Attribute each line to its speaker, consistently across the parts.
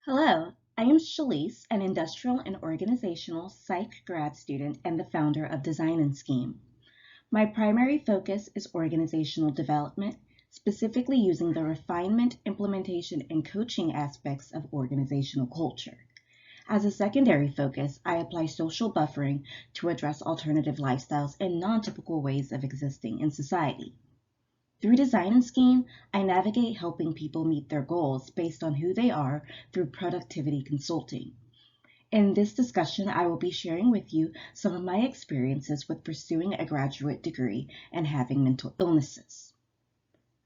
Speaker 1: Hello, I am Shalyse, an industrial and organizational psych grad student and the founder of Design and Scheme. My primary focus is organizational development, specifically using the refinement, implementation, and coaching aspects of organizational culture. As a secondary focus, I apply social buffering to address alternative lifestyles and non-typical ways of existing in society. Through Design and Scheme, I navigate helping people meet their goals based on who they are through productivity consulting. In this discussion, I will be sharing with you some of my experiences with pursuing a graduate degree and having mental illnesses.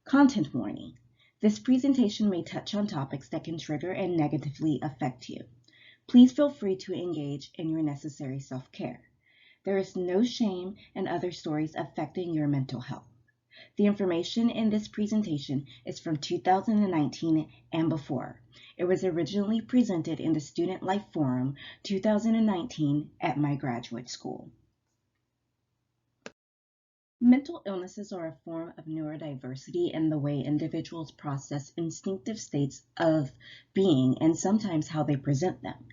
Speaker 1: Content warning. This presentation may touch on topics that can trigger and negatively affect you. Please feel free to engage in your necessary self-care. There is no shame in other stories affecting your mental health. The information in this presentation is from 2019 and before. It was originally presented in the Student Life Forum 2019 at my graduate school. Mental illnesses are a form of neurodiversity in the way individuals process instinctive states of being and sometimes how they present them.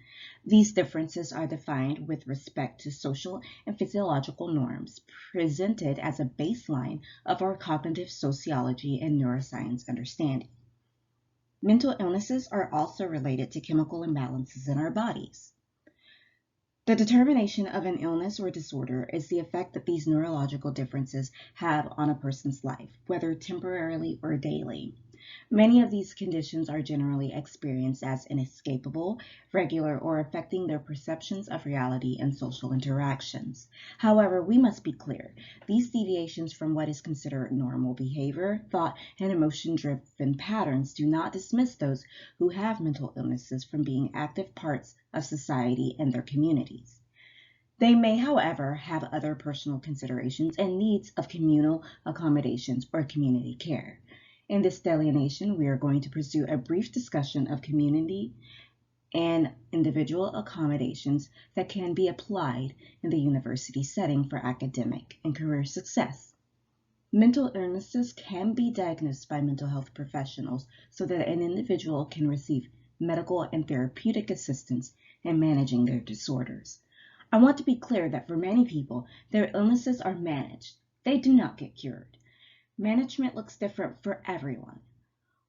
Speaker 1: These differences are defined with respect to social and physiological norms, presented as a baseline of our cognitive sociology and neuroscience understanding. Mental illnesses are also related to chemical imbalances in our bodies. The determination of an illness or disorder is the effect that these neurological differences have on a person's life, whether temporarily or daily. Many of these conditions are generally experienced as inescapable, regular, or affecting their perceptions of reality and social interactions. However, we must be clear, these deviations from what is considered normal behavior, thought, and emotion-driven patterns do not dismiss those who have mental illnesses from being active parts of society and their communities. They may, however, have other personal considerations and needs of communal accommodations or community care. In this delineation, we are going to pursue a brief discussion of community and individual accommodations that can be applied in the university setting for academic and career success. Mental illnesses can be diagnosed by mental health professionals so that an individual can receive medical and therapeutic assistance in managing their disorders. I want to be clear that for many people, their illnesses are managed. They do not get cured. Management looks different for everyone.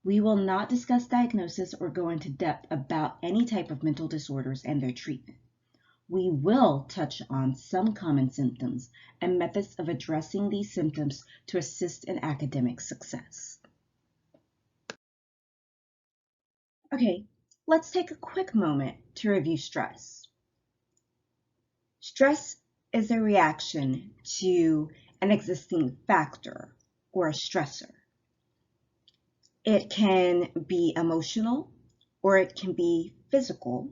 Speaker 1: We will not discuss diagnosis or go into depth about any type of mental disorders and their treatment. We will touch on some common symptoms and methods of addressing these symptoms to assist in academic success. Okay, let's take a quick moment to review stress. Stress is a reaction to an existing factor or a stressor. It can be emotional or it can be physical.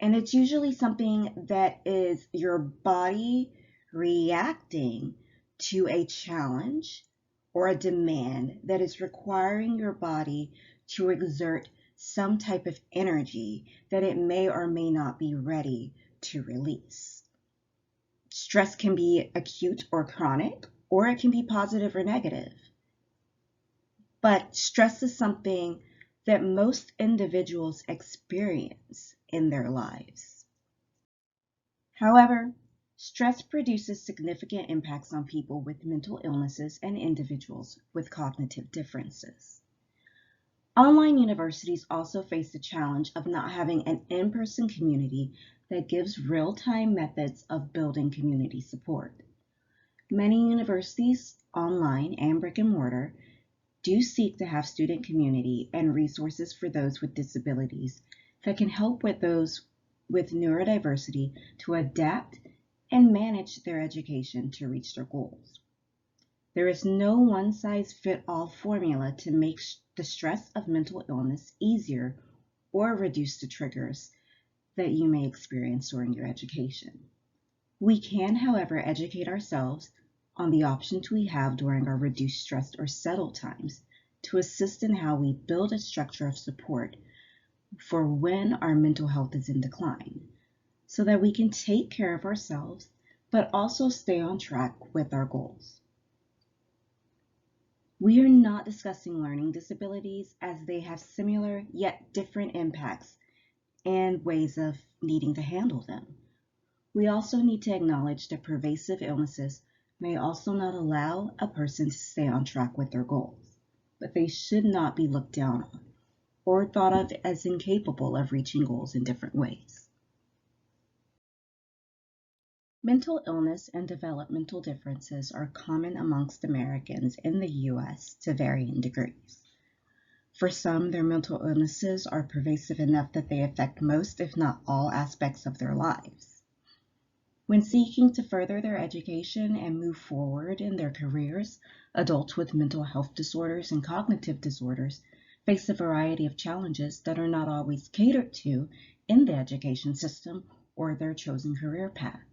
Speaker 1: And it's usually something that is your body reacting to a challenge or a demand that is requiring your body to exert some type of energy that it may or may not be ready to release. Stress can be acute or chronic, or it can be positive or negative. But stress is something that most individuals experience in their lives. However, stress produces significant impacts on people with mental illnesses and individuals with cognitive differences. Online universities also face the challenge of not having an in-person community that gives real-time methods of building community support. Many universities, online and brick and mortar, do seek to have student community and resources for those with disabilities that can help with those with neurodiversity to adapt and manage their education to reach their goals. There is no one-size-fits-all formula to make the stress of mental illness easier or reduce the triggers that you may experience during your education. We can, however, educate ourselves on the options we have during our reduced stress or settle times to assist in how we build a structure of support for when our mental health is in decline, so that we can take care of ourselves, but also stay on track with our goals. We are not discussing learning disabilities as they have similar yet different impacts and ways of needing to handle them. We also need to acknowledge that pervasive illnesses may also not allow a person to stay on track with their goals, but they should not be looked down on or thought of as incapable of reaching goals in different ways. Mental illness and developmental differences are common amongst Americans in the U.S. to varying degrees. For some, their mental illnesses are pervasive enough that they affect most, if not all, aspects of their lives. When seeking to further their education and move forward in their careers, adults with mental health disorders and cognitive disorders face a variety of challenges that are not always catered to in the education system or their chosen career path.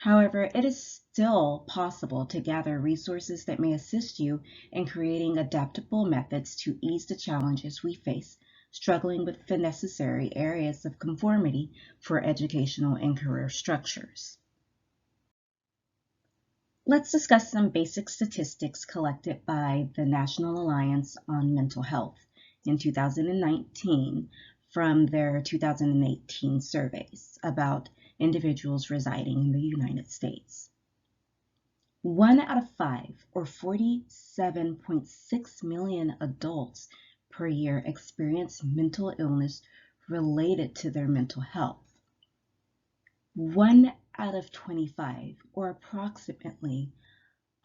Speaker 1: However, it is still possible to gather resources that may assist you in creating adaptable methods to ease the challenges we face, struggling with the necessary areas of conformity for educational and career structures. Let's discuss some basic statistics collected by the National Alliance on Mental Health in 2019 from their 2018 surveys about individuals residing in the United States. 1 out of 5, or 47.6 million adults per year experience mental illness related to their mental health. 1 out of 25, or approximately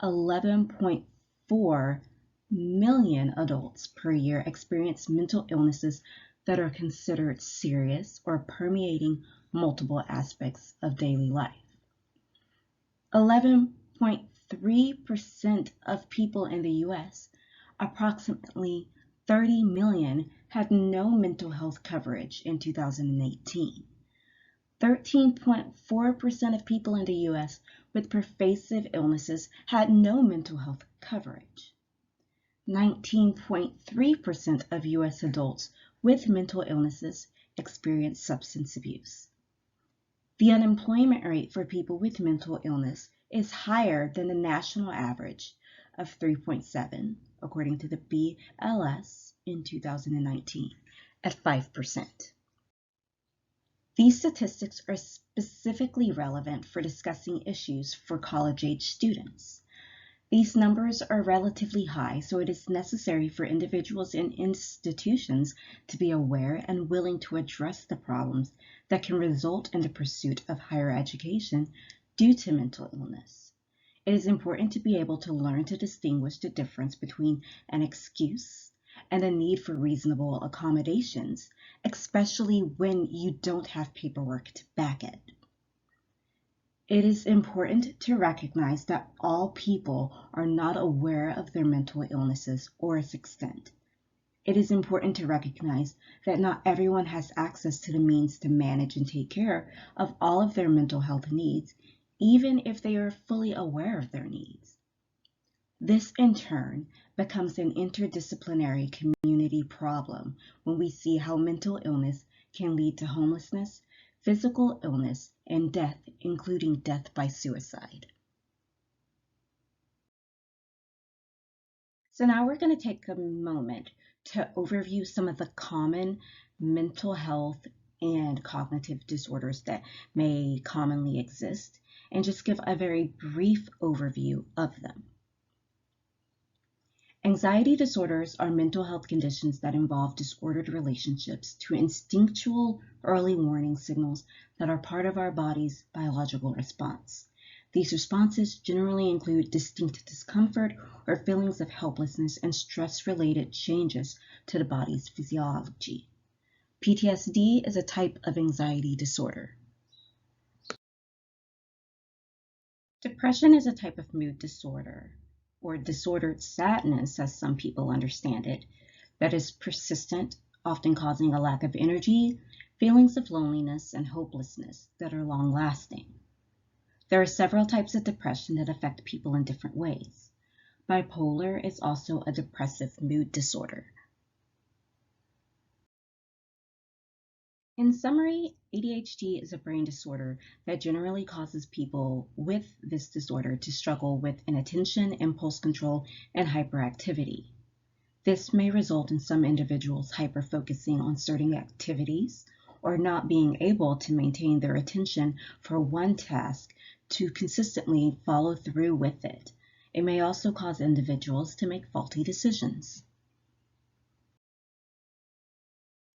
Speaker 1: 11.4 million adults per year experience mental illnesses that are considered serious or permeating multiple aspects of daily life. 11.3% of people in the U.S., approximately 30 million, had no mental health coverage in 2018. 13.4% of people in the U.S. with pervasive illnesses had no mental health coverage. 19.3% of U.S. adults with mental illnesses experience substance abuse. The unemployment rate for people with mental illness is higher than the national average of 3.7, according to the BLS in 2019, at 5%. These statistics are specifically relevant for discussing issues for college-age students. These numbers are relatively high, so it is necessary for individuals and institutions to be aware and willing to address the problems that can result in the pursuit of higher education due to mental illness. It is important to be able to learn to distinguish the difference between an excuse and a need for reasonable accommodations, especially when you don't have paperwork to back it. It is important to recognize that all people are not aware of their mental illnesses or its extent. It is important to recognize that not everyone has access to the means to manage and take care of all of their mental health needs, even if they are fully aware of their needs. This, in turn, becomes an interdisciplinary community problem when we see how mental illness can lead to homelessness, physical illness, and death, including death by suicide. So now we're going to take a moment to overview some of the common mental health and cognitive disorders that may commonly exist, and just give a very brief overview of them. Anxiety disorders are mental health conditions that involve disordered relationships to instinctual early warning signals that are part of our body's biological response. These responses generally include distinct discomfort or feelings of helplessness and stress-related changes to the body's physiology. PTSD is a type of anxiety disorder. Depression is a type of mood disorder, or disordered sadness, as some people understand it, that is persistent, often causing a lack of energy, feelings of loneliness, and hopelessness that are long-lasting. There are several types of depression that affect people in different ways. Bipolar is also a depressive mood disorder. In summary, ADHD is a brain disorder that generally causes people with this disorder to struggle with inattention, impulse control, and hyperactivity. This may result in some individuals hyperfocusing on certain activities or not being able to maintain their attention for one task to consistently follow through with it. It may also cause individuals to make faulty decisions.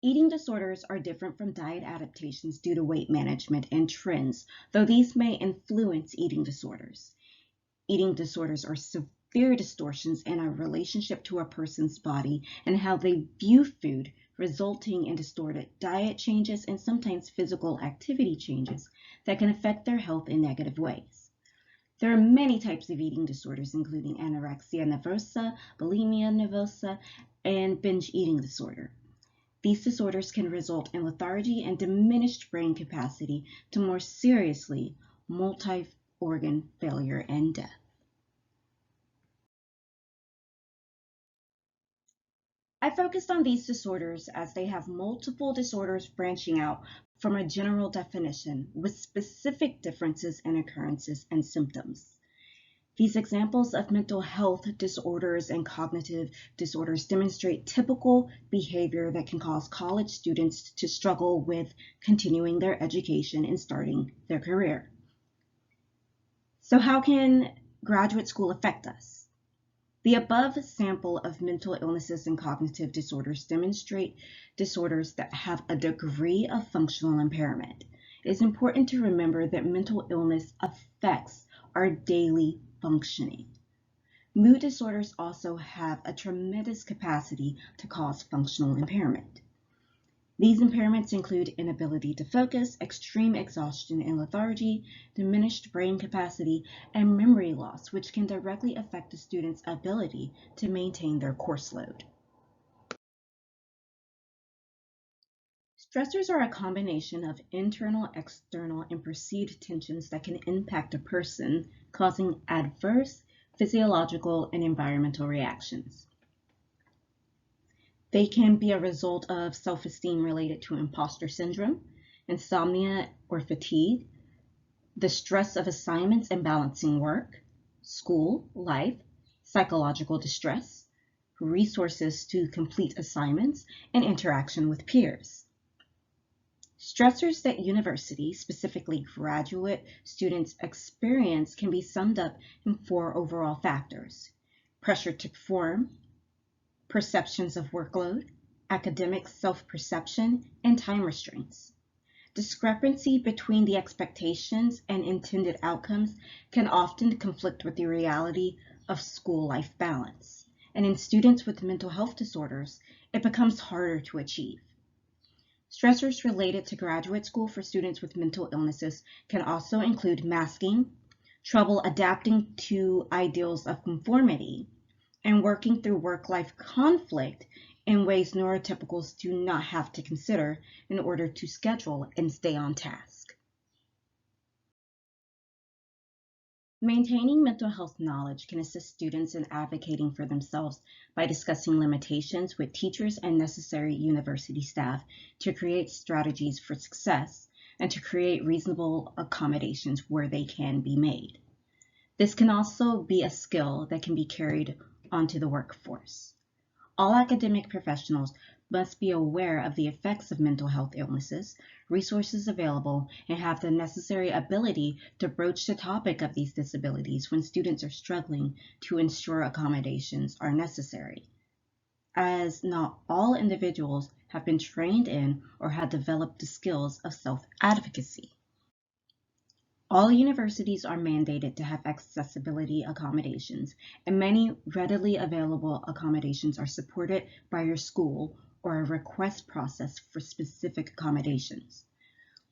Speaker 1: Eating disorders are different from diet adaptations due to weight management and trends, though these may influence eating disorders. Eating disorders are severe distortions in our relationship to a person's body and how they view food, resulting in distorted diet changes and sometimes physical activity changes that can affect their health in negative ways. There are many types of eating disorders, including anorexia nervosa, bulimia nervosa, and binge eating disorder. These disorders can result in lethargy and diminished brain capacity to more seriously multi-organ failure and death. I focused on these disorders as they have multiple disorders branching out from a general definition with specific differences in occurrences and symptoms. These examples of mental health disorders and cognitive disorders demonstrate typical behavior that can cause college students to struggle with continuing their education and starting their career. So how can graduate school affect us? The above sample of mental illnesses and cognitive disorders demonstrate disorders that have a degree of functional impairment. It is important to remember that mental illness affects our daily functioning. Mood disorders also have a tremendous capacity to cause functional impairment. These impairments include inability to focus, extreme exhaustion and lethargy, diminished brain capacity, and memory loss, which can directly affect a student's ability to maintain their course load. Stressors are a combination of internal, external, and perceived tensions that can impact a person, causing adverse physiological and environmental reactions. They can be a result of self-esteem related to imposter syndrome, insomnia or fatigue, the stress of assignments and balancing work, school, life, psychological distress, resources to complete assignments, and interaction with peers. Stressors that university, specifically graduate students experience, can be summed up in 4 overall factors: pressure to perform, perceptions of workload, academic self-perception, and time restraints. Discrepancy between the expectations and intended outcomes can often conflict with the reality of school-life balance. And in students with mental health disorders, it becomes harder to achieve. Stressors related to graduate school for students with mental illnesses can also include masking, trouble adapting to ideals of conformity, and working through work-life conflict in ways neurotypicals do not have to consider in order to schedule and stay on task. Maintaining mental health knowledge can assist students in advocating for themselves by discussing limitations with teachers and necessary university staff to create strategies for success and to create reasonable accommodations where they can be made. This can also be a skill that can be carried onto the workforce. All academic professionals must be aware of the effects of mental health illnesses, resources available, and have the necessary ability to broach the topic of these disabilities when students are struggling to ensure accommodations are necessary, as not all individuals have been trained in or have developed the skills of self-advocacy. All universities are mandated to have accessibility accommodations, and many readily available accommodations are supported by your school or a request process for specific accommodations.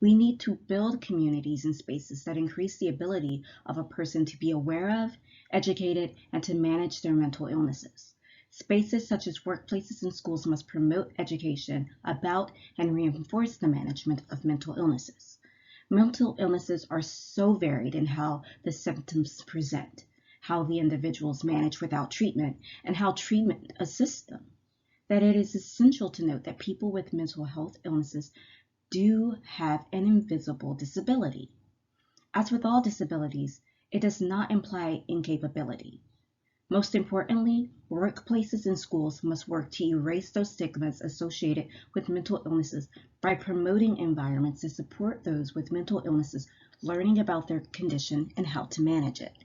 Speaker 1: We need to build communities and spaces that increase the ability of a person to be aware of, educated, and to manage their mental illnesses. Spaces such as workplaces and schools must promote education about and reinforce the management of mental illnesses. Mental illnesses are so varied in how the symptoms present, how the individuals manage without treatment, and how treatment assists them, that it is essential to note that people with mental health illnesses do have an invisible disability. As with all disabilities, it does not imply incapability. Most importantly, workplaces and schools must work to erase those stigmas associated with mental illnesses by promoting environments that support those with mental illnesses learning about their condition and how to manage it.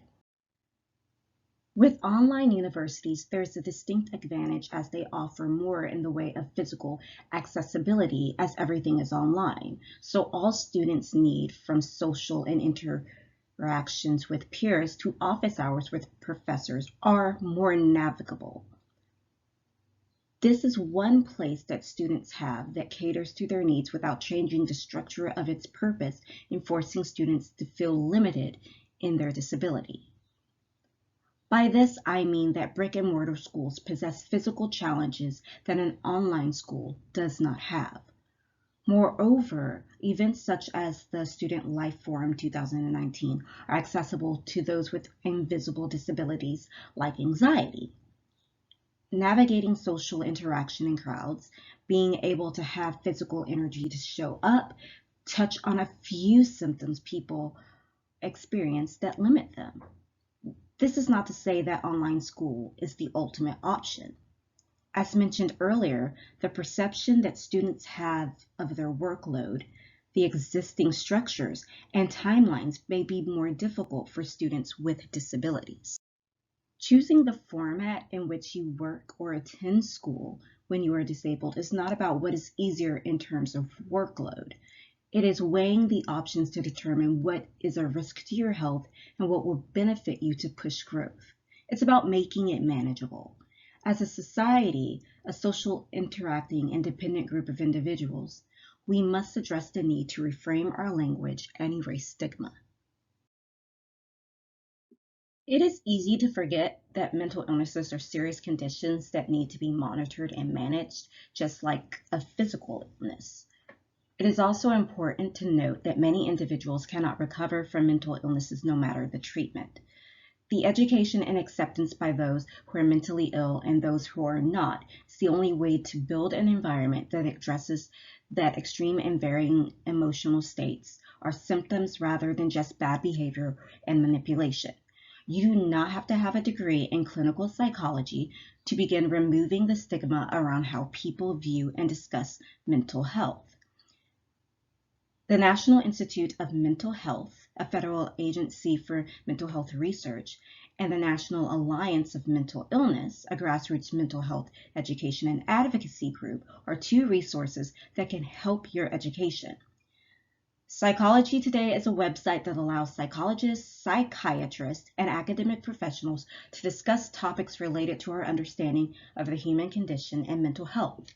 Speaker 1: With online universities, there's a distinct advantage as they offer more in the way of physical accessibility as everything is online. So all students need, from social and interactions with peers to office hours with professors, are more navigable. This is one place that students have that caters to their needs without changing the structure of its purpose and forcing students to feel limited in their disability. By this, I mean that brick and mortar schools possess physical challenges that an online school does not have. Moreover, events such as the Student Life Forum 2019 are accessible to those with invisible disabilities like anxiety. Navigating social interaction in crowds, being able to have physical energy to show up, touch on a few symptoms people experience that limit them. This is not to say that online school is the ultimate option. As mentioned earlier, the perception that students have of their workload, the existing structures, and timelines may be more difficult for students with disabilities. Choosing the format in which you work or attend school when you are disabled is not about what is easier in terms of workload. It is weighing the options to determine what is a risk to your health and what will benefit you to push growth. It's about making it manageable. As a society, a social, interacting, independent group of individuals, we must address the need to reframe our language and erase stigma. It is easy to forget that mental illnesses are serious conditions that need to be monitored and managed, just like a physical illness. It is also important to note that many individuals cannot recover from mental illnesses no matter the treatment. The education and acceptance by those who are mentally ill and those who are not is the only way to build an environment that addresses that extreme and varying emotional states are symptoms rather than just bad behavior and manipulation. You do not have to have a degree in clinical psychology to begin removing the stigma around how people view and discuss mental health. The National Institute of Mental Health, a federal agency for mental health research, and the National Alliance of Mental Illness, a grassroots mental health education and advocacy group, are two resources that can help your education. Psychology Today is a website that allows psychologists, psychiatrists, and academic professionals to discuss topics related to our understanding of the human condition and mental health.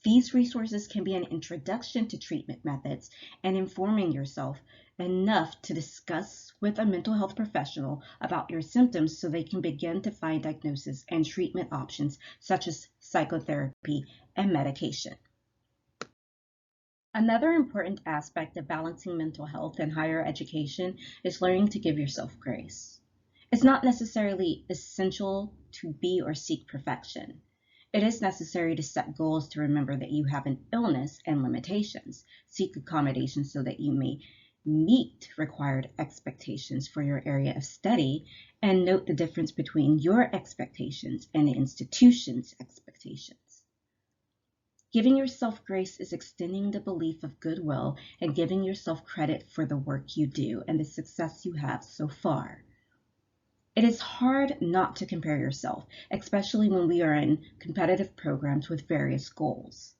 Speaker 1: These resources can be an introduction to treatment methods and informing yourself enough to discuss with a mental health professional about your symptoms so they can begin to find diagnosis and treatment options such as psychotherapy and medication. Another important aspect of balancing mental health and higher education is learning to give yourself grace. It's not necessarily essential to be or seek perfection. It is necessary to set goals to remember that you have an illness and limitations, seek accommodations so that you may meet required expectations for your area of study, and note the difference between your expectations and the institution's expectations. Giving yourself grace is extending the belief of goodwill and giving yourself credit for the work you do and the success you have so far. It is hard not to compare yourself, especially when we are in competitive programs with various goals.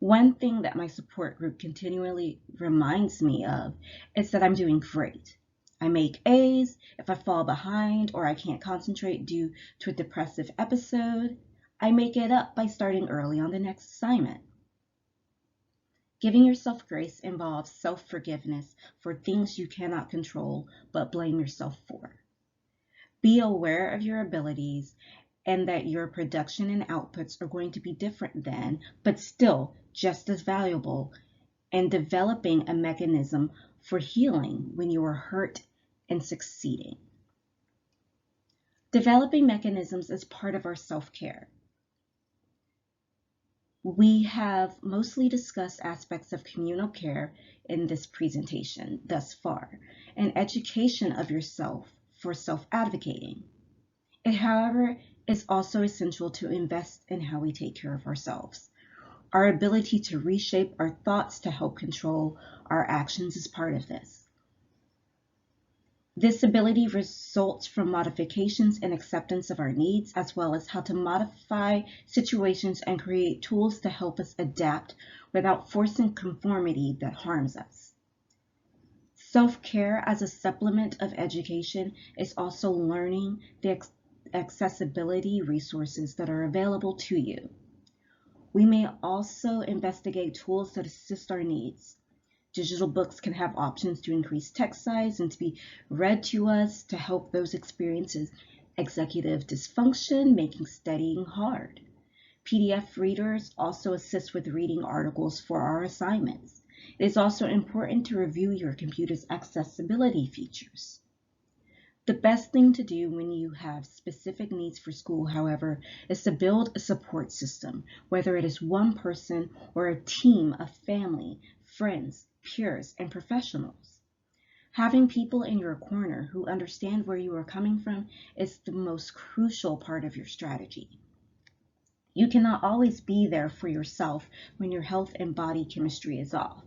Speaker 1: One thing that my support group continually reminds me of is that I'm doing great. I make A's. If I fall behind or I can't concentrate due to a depressive episode, I make it up by starting early on the next assignment. Giving yourself grace involves self-forgiveness for things you cannot control but blame yourself for. Be aware of your abilities and that your production and outputs are going to be different than, but still just as valuable, and developing a mechanism for healing when you are hurt and succeeding. Developing mechanisms is part of our self-care. We have mostly discussed aspects of communal care in this presentation thus far, and education of yourself for self-advocating. It, however, is also essential to invest in how we take care of ourselves. Our ability to reshape our thoughts to help control our actions is part of this. This ability results from modifications and acceptance of our needs, as well as how to modify situations and create tools to help us adapt without forcing conformity that harms us. Self-care as a supplement of education is also learning the accessibility resources that are available to you. We may also investigate tools that assist our needs. Digital books can have options to increase text size and to be read to us to help those experiences executive dysfunction, making studying hard. PDF readers also assist with reading articles for our assignments. It is also important to review your computer's accessibility features. The best thing to do when you have specific needs for school, however, is to build a support system, whether it is one person or a team of family, friends, peers, and professionals. Having people in your corner who understand where you are coming from is the most crucial part of your strategy. You cannot always be there for yourself when your health and body chemistry is off,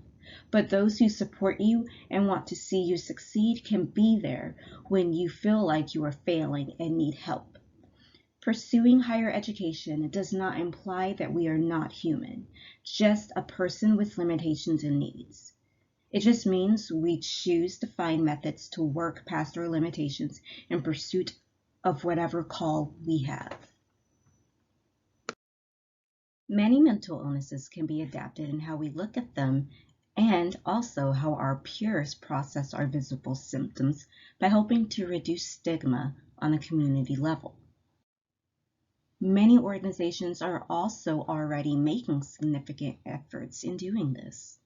Speaker 1: but those who support you and want to see you succeed can be there when you feel like you are failing and need help. Pursuing higher education does not imply that we are not human, just a person with limitations and needs. It just means we choose to find methods to work past our limitations in pursuit of whatever call we have. Many mental illnesses can be adapted in how we look at them and also how our peers process our visible symptoms by helping to reduce stigma on a community level. Many organizations are also already making significant efforts in doing this.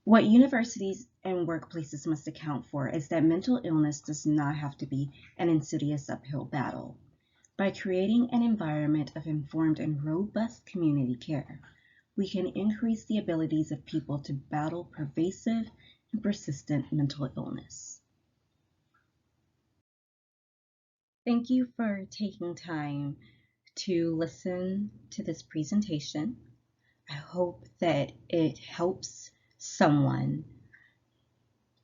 Speaker 1: What universities and workplaces must account for is that mental illness does not have to be an insidious uphill battle. By creating an environment of informed and robust community care, we can increase the abilities of people to battle pervasive and persistent mental illness. Thank you for taking time to listen to this presentation. I hope that it helps someone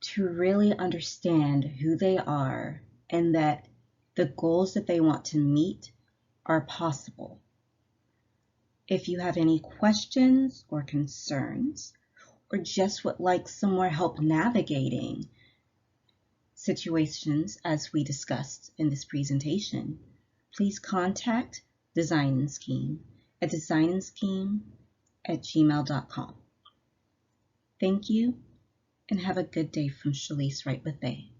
Speaker 1: to really understand who they are and that the goals that they want to meet are possible. If you have any questions or concerns, or just would like some more help navigating situations as we discussed in this presentation, please contact Design and Scheme at designandscheme@gmail.com. Thank you, and have a good day from Shalyse Wright-Bethea.